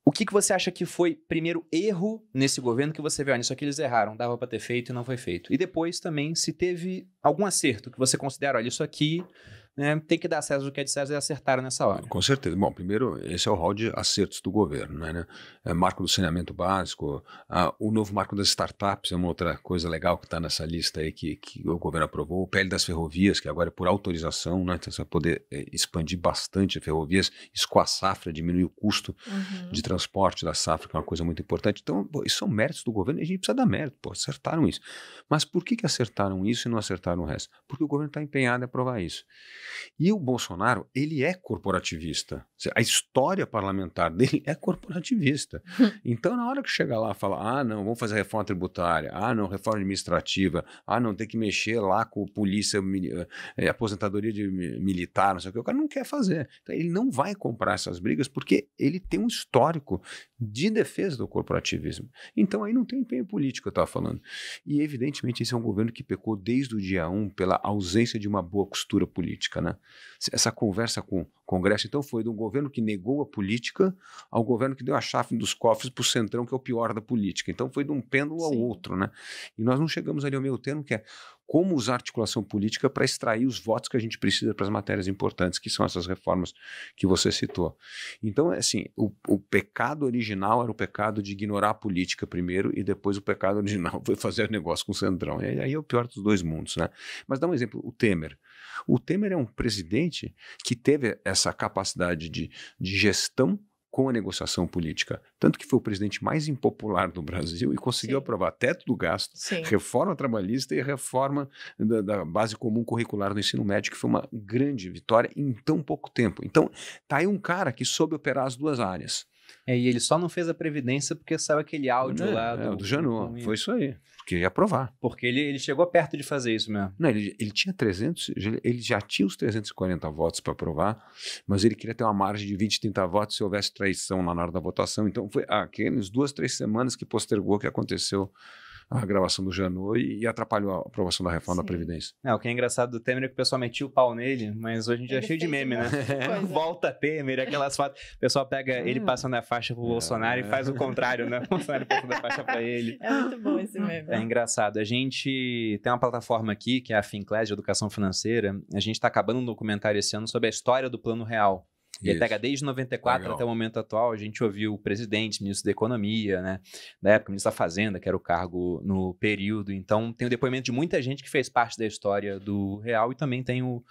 O que você acha que foi, primeiro, erro nesse governo que você vê, olha, isso aqui eles erraram, dava para ter feito e não foi feito. E depois também, se teve algum acerto que você considera, olha, isso aqui, né, tem que dar a César o que é de César e acertaram nessa hora. Com certeza. Bom, primeiro, esse é o rol de acertos do governo, né? Marco do saneamento básico, o novo marco das startups é uma outra coisa legal que está nessa lista aí que o governo aprovou, o PL das ferrovias, que agora é por autorização, né? Então você vai poder expandir bastante as ferrovias, isso com a safra, diminuir o custo de transporte da safra, que é uma coisa muito importante. Então, pô, isso são méritos do governo e a gente precisa dar mérito, pô, acertaram isso. Mas por que acertaram isso e não acertaram o resto? Porque o governo está empenhado em aprovar isso. E o Bolsonaro, ele é corporativista. A história parlamentar dele é corporativista. Então, na hora que chega lá e fala, não, vamos fazer reforma tributária, não, reforma administrativa, não, tem que mexer lá com polícia, aposentadoria de militar, não sei o que, o cara não quer fazer. Então, ele não vai comprar essas brigas porque ele tem um histórico de defesa do corporativismo. Então, aí não tem empenho político, eu estava falando. E, evidentemente, esse é um governo que pecou desde o dia 1 pela ausência de uma boa costura política, né? Essa conversa com o Congresso, então, foi de um governo que negou a política ao governo que deu a chave dos cofres para o centrão, que é o pior da política. Então, foi de um pêndulo ao outro, né? E nós não chegamos ali ao meio termo, que é como usar a articulação política para extrair os votos que a gente precisa para as matérias importantes, que são essas reformas que você citou. Então, assim, o pecado original era o pecado de ignorar a política primeiro e depois o pecado original foi fazer negócio com o centrão. E aí é o pior dos dois mundos, né? Mas dá um exemplo, o Temer. O Temer é um presidente que teve essa capacidade de gestão com a negociação política. Tanto que foi o presidente mais impopular do Brasil e conseguiu aprovar teto do gasto, reforma trabalhista e reforma da base comum curricular do ensino médio, que foi uma grande vitória em tão pouco tempo. Então, tá aí um cara que soube operar as duas áreas. E ele só não fez a Previdência porque saiu aquele áudio lá do Janot. Foi isso aí. Porque ia aprovar. Porque ele chegou perto de fazer isso mesmo. Não, ele tinha 300, ele já tinha os 340 votos para aprovar, mas ele queria ter uma margem de 20, 30 votos se houvesse traição na hora da votação. Então foi aquelas 2, 3 semanas que postergou que aconteceu a gravação do Janot e atrapalhou a aprovação da reforma da Previdência. O que é engraçado do Temer é que o pessoal metia o pau nele, mas hoje em dia é cheio de meme, né? Volta Temer, aquelas fotos. O pessoal pega ele passando a faixa pro Bolsonaro e faz o contrário, né? O Bolsonaro passando a faixa pra ele. É muito bom esse meme. É engraçado. A gente tem uma plataforma aqui, que é a Finclass de Educação Financeira. A gente tá acabando um documentário esse ano sobre a história do Plano Real. E ele pega desde 94 até o momento atual. A gente ouviu o presidente, ministro da Economia, né? Da época, ministro da Fazenda, que era o cargo no período. Então, tem o depoimento de muita gente que fez parte da história do Real e também tem o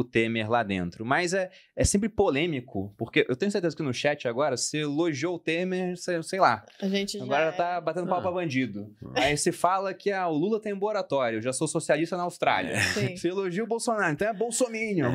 Temer lá dentro. Mas é sempre polêmico, porque eu tenho certeza que no chat agora, você elogiou o Temer, sei lá. A gente agora tá batendo pau pra bandido. Aí se fala que o Lula tem laboratório, eu já sou socialista na Austrália. Você elogia o Bolsonaro, então é bolsominion.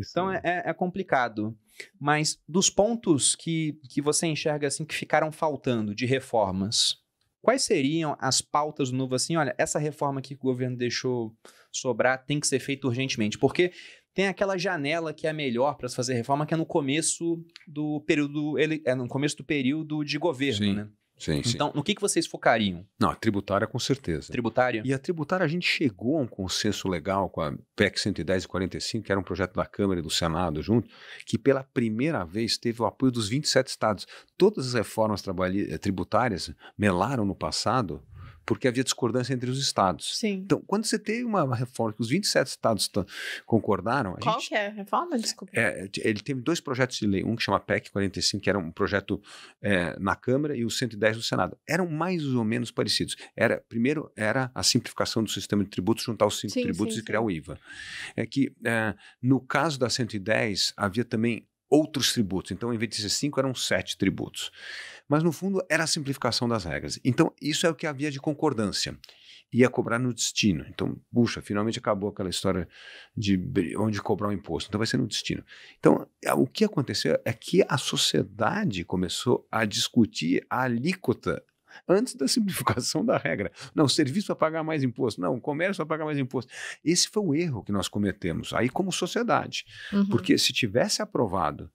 Então é complicado. Mas dos pontos que você enxerga assim que ficaram faltando de reformas, quais seriam as pautas do novo assim? Olha, essa reforma aqui que o governo deixou sobrar tem que ser feita urgentemente, porque tem aquela janela que é a melhor para se fazer reforma, que é no começo do período, no começo do período de governo, né? Sim. Então, no que vocês focariam? Não, a tributária com certeza. Tributária? E a tributária a gente chegou a um consenso legal com a PEC 110 e 45, que era um projeto da Câmara e do Senado junto, que pela primeira vez teve o apoio dos 27 estados. Todas as reformas tributárias melaram no passado porque havia discordância entre os estados. Então, quando você tem uma reforma que os 27 estados concordaram... Qual que é a reforma? Desculpa. Ele teve 2 projetos de lei, um que chama PEC 45, que era um projeto na Câmara, e o 110 do Senado. Eram mais ou menos parecidos. Primeiro era a simplificação do sistema de tributos, juntar os 5 tributos e criar o IVA. No caso da 110, havia também outros tributos. Então, em vez de ser 5, eram 7 tributos. Mas, no fundo, era a simplificação das regras. Então, isso é o que havia de concordância. Ia cobrar no destino. Então, puxa, finalmente acabou aquela história de onde cobrar o imposto. Então, vai ser no destino. Então, o que aconteceu é que a sociedade começou a discutir a alíquota antes da simplificação da regra. Não, o serviço vai pagar mais imposto. Não, o comércio vai pagar mais imposto. Esse foi o erro que nós cometemos, aí como sociedade. Porque se tivesse aprovado,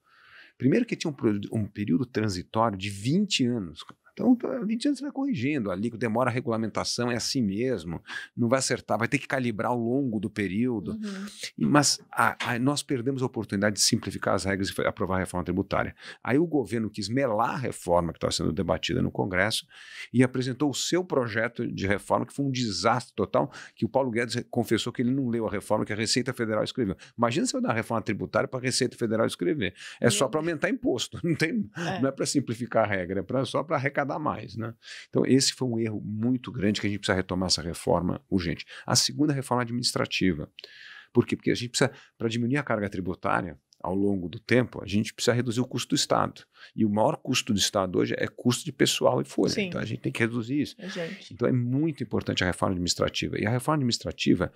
primeiro que tinha um período transitório de 20 anos, Então, 20 anos você vai corrigindo, ali demora a regulamentação, é assim mesmo, não vai acertar, vai ter que calibrar ao longo do período. Mas nós perdemos a oportunidade de simplificar as regras e aprovar a reforma tributária. Aí o governo quis melar a reforma que estava sendo debatida no Congresso e apresentou o seu projeto de reforma, que foi um desastre total, que o Paulo Guedes confessou que ele não leu a reforma que a Receita Federal escreveu. Imagina se eu dar a reforma tributária para a Receita Federal escrever. É só para aumentar imposto, não é para simplificar a regra, só para arrecadar mais, né? Então esse foi um erro muito grande que a gente precisa retomar essa reforma urgente. A segunda reforma administrativa. Por quê? Porque a gente precisa, para diminuir a carga tributária ao longo do tempo, a gente precisa reduzir o custo do Estado. E o maior custo do Estado hoje é custo de pessoal e folha. Sim. Então a gente tem que reduzir isso. Então é muito importante a reforma administrativa. E a reforma administrativa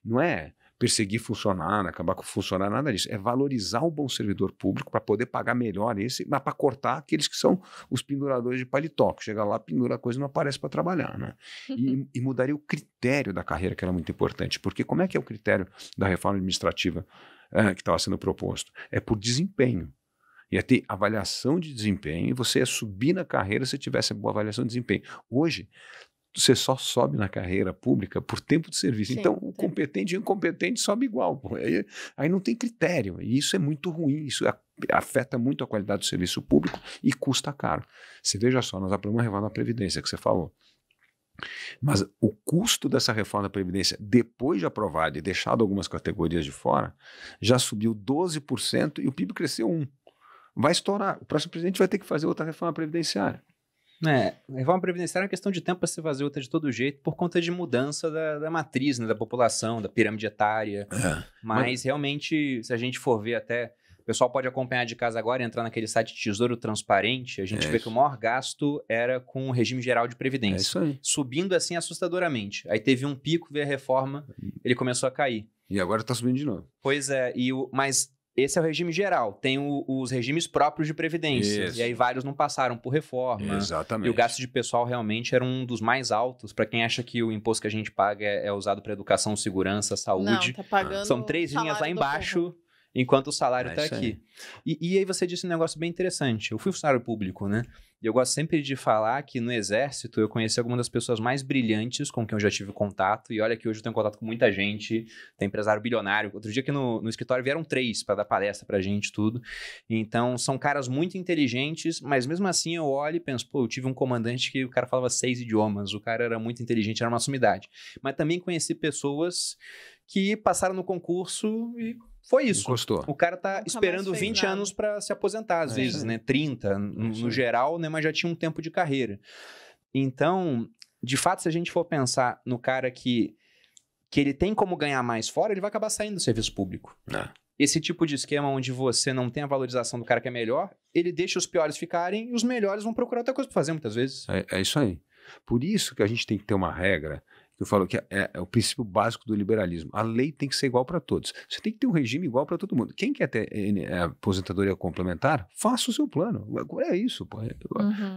não é perseguir funcionário, acabar com funcionário, nada disso. É valorizar o bom servidor público para poder pagar melhor esse, mas para cortar aqueles que são os penduradores de paletó, que chega lá, pendura a coisa e não aparece para trabalhar, né? E mudaria o critério da carreira, que era muito importante. Porque como é que é o critério da reforma administrativa que estava sendo proposto? É por desempenho. Ia ter avaliação de desempenho e você ia subir na carreira se tivesse boa avaliação de desempenho. Hoje, você só sobe na carreira pública por tempo de serviço. Sim, então, o competente e o incompetente sobe igual. Aí não tem critério. E isso é muito ruim. Isso afeta muito a qualidade do serviço público e custa caro. Você veja só, nós aprovamos a reforma da Previdência que você falou. Mas o custo dessa reforma da Previdência, depois de aprovada e deixado algumas categorias de fora, já subiu 12% e o PIB cresceu 1%. Vai estourar. O próximo presidente vai ter que fazer outra reforma previdenciária. A reforma previdenciária é uma questão de tempo para se fazer outra de todo jeito, por conta de mudança da matriz, né, da população, da pirâmide etária. Mas realmente, se a gente for ver até... O pessoal pode acompanhar de casa agora e entrar naquele site Tesouro Transparente. A gente vê que o maior gasto era com o regime geral de previdência. Isso aí. Subindo assim assustadoramente. Aí teve um pico, veio a reforma, ele começou a cair. E agora está subindo de novo. Pois é, mas... Esse é o regime geral. Tem os regimes próprios de previdência. Isso. E aí vários não passaram por reforma. Exatamente. E o gasto de pessoal realmente era um dos mais altos. Para quem acha que o imposto que a gente paga é usado para educação, segurança, saúde. Não, tá pagando. São 3 linhas lá embaixo, enquanto o salário está aqui. E aí você disse um negócio bem interessante. Eu fui funcionário público, né? E eu gosto sempre de falar que no Exército eu conheci algumas das pessoas mais brilhantes com quem eu já tive contato. E olha que hoje eu tenho contato com muita gente. Tem empresário bilionário. Outro dia aqui no escritório vieram 3 para dar palestra pra gente, tudo. Então são caras muito inteligentes, mas mesmo assim eu olho e penso, pô, eu tive um comandante que o cara falava 6 idiomas. O cara era muito inteligente, era uma sumidade. Mas também conheci pessoas que passaram no concurso e... Foi isso. Encostou. O cara tá esperando 20 anos para se aposentar, às vezes, né? 30, no geral, né? Mas já tinha um tempo de carreira. Então, de fato, se a gente for pensar no cara que ele tem como ganhar mais fora, ele vai acabar saindo do serviço público. Esse tipo de esquema onde você não tem a valorização do cara que é melhor, ele deixa os piores ficarem e os melhores vão procurar outra coisa para fazer, muitas vezes. É isso aí. Por isso que a gente tem que ter uma regra... Eu falo que é o princípio básico do liberalismo. A lei tem que ser igual para todos. Você tem que ter um regime igual para todo mundo. Quem quer ter aposentadoria complementar, faça o seu plano. É isso. Pô.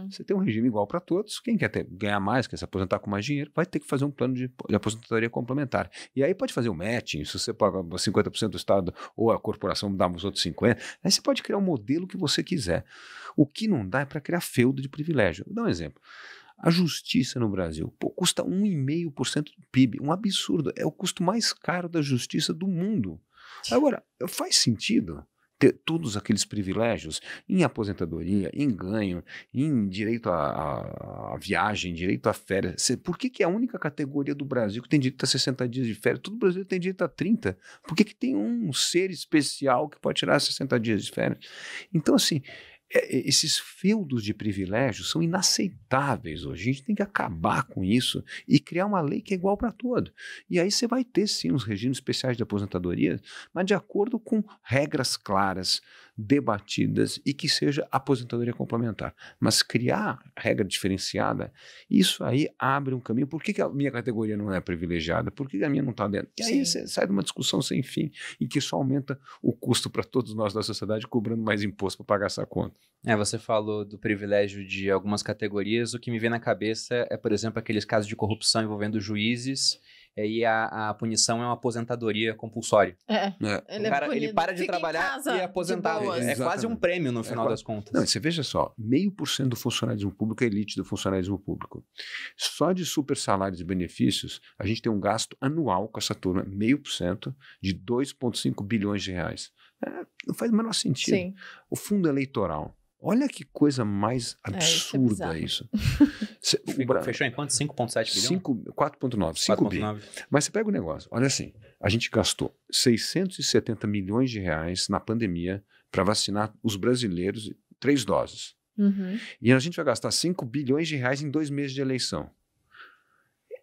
Você tem um regime igual para todos. Quem quer ganhar mais, quer se aposentar com mais dinheiro, vai ter que fazer um plano de aposentadoria complementar. E aí pode fazer o matching, se você paga 50% do Estado ou a corporação dá os outros 50%. Aí você pode criar um modelo que você quiser. O que não dá é para criar feudo de privilégio. Vou dar um exemplo. A justiça no Brasil custa 1,5% do PIB, um absurdo. É o custo mais caro da justiça do mundo. Agora, faz sentido ter todos aqueles privilégios em aposentadoria, em ganho, em direito à viagem, direito a férias? Por que é a única categoria do Brasil que tem direito a 60 dias de férias? Todo brasileiro tem direito a 30. Por que tem um ser especial que pode tirar 60 dias de férias? Então, assim... esses feudos de privilégios são inaceitáveis hoje. A gente tem que acabar com isso e criar uma lei que é igual para todo. E aí você vai ter, sim, os regimes especiais de aposentadoria, mas de acordo com regras claras, debatidas e que seja aposentadoria complementar. Mas criar regra diferenciada, isso aí abre um caminho. Por que a minha categoria não é privilegiada? Por que a minha não está dentro? E aí você sai de uma discussão sem fim e que só aumenta o custo para todos nós da sociedade, cobrando mais imposto para pagar essa conta. Você falou do privilégio de algumas categorias. O que me vem na cabeça é, por exemplo, aqueles casos de corrupção envolvendo juízes E a punição é uma aposentadoria compulsória. Ele para de trabalhar e é aposentado. É quase um prêmio no final das contas. Não, você veja só, 0,5% do funcionalismo público é elite do funcionalismo público. Só de super salários e benefícios, a gente tem um gasto anual com essa turma, 0,5% de 2,5 bilhões de reais. Não faz o menor sentido. Sim. O fundo eleitoral. Olha que coisa mais absurda isso. Fechou em quanto? 5,7 bilhões? 4,9. 5 bi. Mas você pega o negócio. Olha assim, a gente gastou 670 milhões de reais na pandemia para vacinar os brasileiros 3 doses. E a gente vai gastar 5 bilhões de reais em 2 meses de eleição.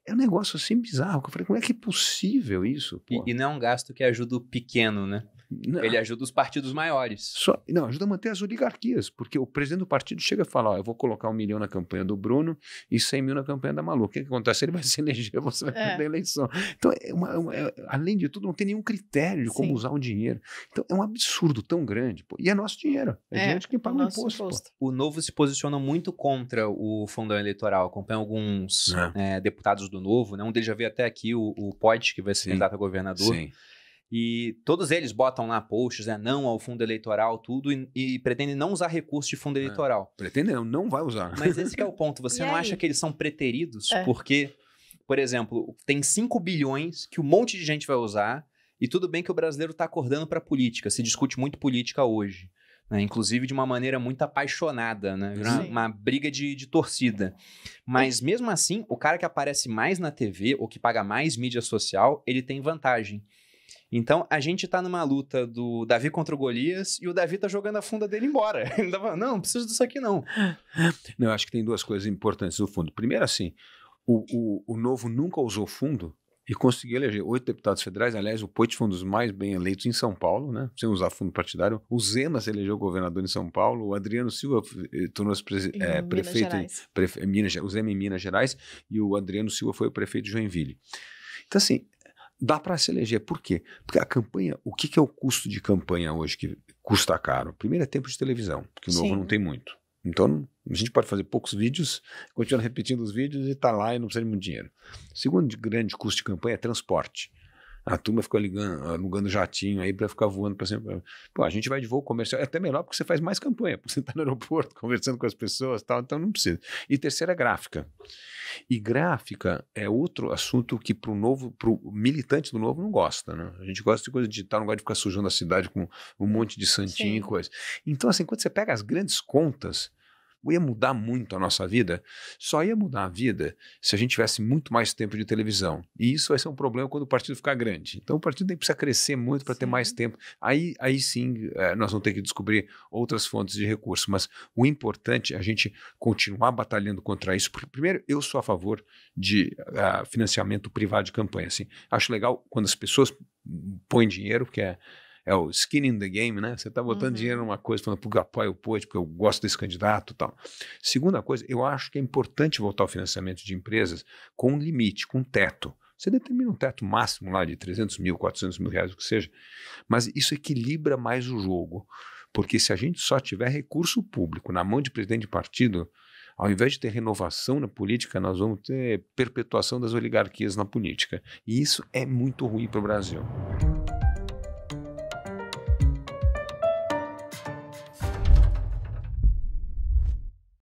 É um negócio assim bizarro. Eu falei, como é que é possível isso? E não é um gasto que ajuda o pequeno, né? Não. Ele ajuda os partidos maiores. Não, ajuda a manter as oligarquias, porque o presidente do partido chega e fala, eu vou colocar 1 milhão na campanha do Bruno e 100 mil na campanha da Malu. O que acontece? Ele vai se eleger, você vai perder a eleição. Então, além de tudo, não tem nenhum critério de como usar o dinheiro. Então, é um absurdo tão grande. Pô. E é nosso dinheiro. É dinheiro de quem paga o imposto. O Novo se posicionou muito contra o fundão eleitoral. Acompanha alguns deputados do Novo, né? Um deles já veio até aqui, o Pode, que vai ser candidato a governador. Sim. E todos eles botam lá posts, não ao fundo eleitoral, tudo, e pretendem não usar recurso de fundo eleitoral. Pretendem não vai usar. Mas esse que é o ponto. Você não acha que eles são preteridos? Porque, por exemplo, tem 5 bilhões que um monte de gente vai usar, e tudo bem que o brasileiro está acordando para a política. Se discute muito política hoje. Né? Inclusive de uma maneira muito apaixonada, né? Uma briga de torcida. Mas mesmo assim, o cara que aparece mais na TV, ou que paga mais mídia social, ele tem vantagem. Então, a gente tá numa luta do Davi contra o Golias e o Davi tá jogando a funda dele embora. Ele tá falando, não preciso disso aqui não. Não, eu acho que tem 2 coisas importantes do fundo. Primeiro, assim, o Novo nunca usou fundo e conseguiu eleger 8 deputados federais. Aliás, o Poit foi um dos mais bem eleitos em São Paulo, né? Sem usar fundo partidário. O Zema se elegeu governador em São Paulo. O Adriano Silva tornou-se prefeito em Minas Gerais. O Zema em Minas Gerais e o Adriano Silva foi o prefeito de Joinville. Então, assim, dá para se eleger. Por quê? Porque a campanha, o que é o custo de campanha hoje que custa caro? Primeiro é tempo de televisão, porque o Novo não tem muito. Então, a gente pode fazer poucos vídeos, continuar repetindo os vídeos e tá lá e não precisa de muito dinheiro. O segundo grande custo de campanha é transporte. A turma fica alugando jatinho aí para ficar voando para sempre. Pô, a gente vai de voo comercial, é até melhor porque você faz mais campanha, porque você está no aeroporto conversando com as pessoas e tal, então não precisa. E terceira é gráfica. E gráfica é outro assunto que pro militante do Novo não gosta, né? A gente gosta de coisa digital, não gosta de ficar sujando a cidade com um monte de santinho e coisa. Então, assim, quando você pega as grandes contas, ia mudar muito a nossa vida, só ia mudar a vida se a gente tivesse muito mais tempo de televisão. E isso vai ser um problema quando o partido ficar grande. Então o partido precisa crescer muito para ter mais tempo. Aí sim nós vamos ter que descobrir outras fontes de recursos. Mas o importante é a gente continuar batalhando contra isso. Porque, primeiro, eu sou a favor de financiamento privado de campanha. Assim. Acho legal quando as pessoas põem dinheiro, que é o skin in the game, né? Você está botando dinheiro numa coisa, falando porque eu apoio o Poit, porque eu gosto desse candidato e tal. Segunda coisa, eu acho que é importante voltar ao financiamento de empresas com um limite, com um teto. Você determina um teto máximo lá de 300 mil, 400 mil reais, o que seja, mas isso equilibra mais o jogo, porque se a gente só tiver recurso público na mão de presidente de partido, ao invés de ter renovação na política, nós vamos ter perpetuação das oligarquias na política. E isso é muito ruim para o Brasil.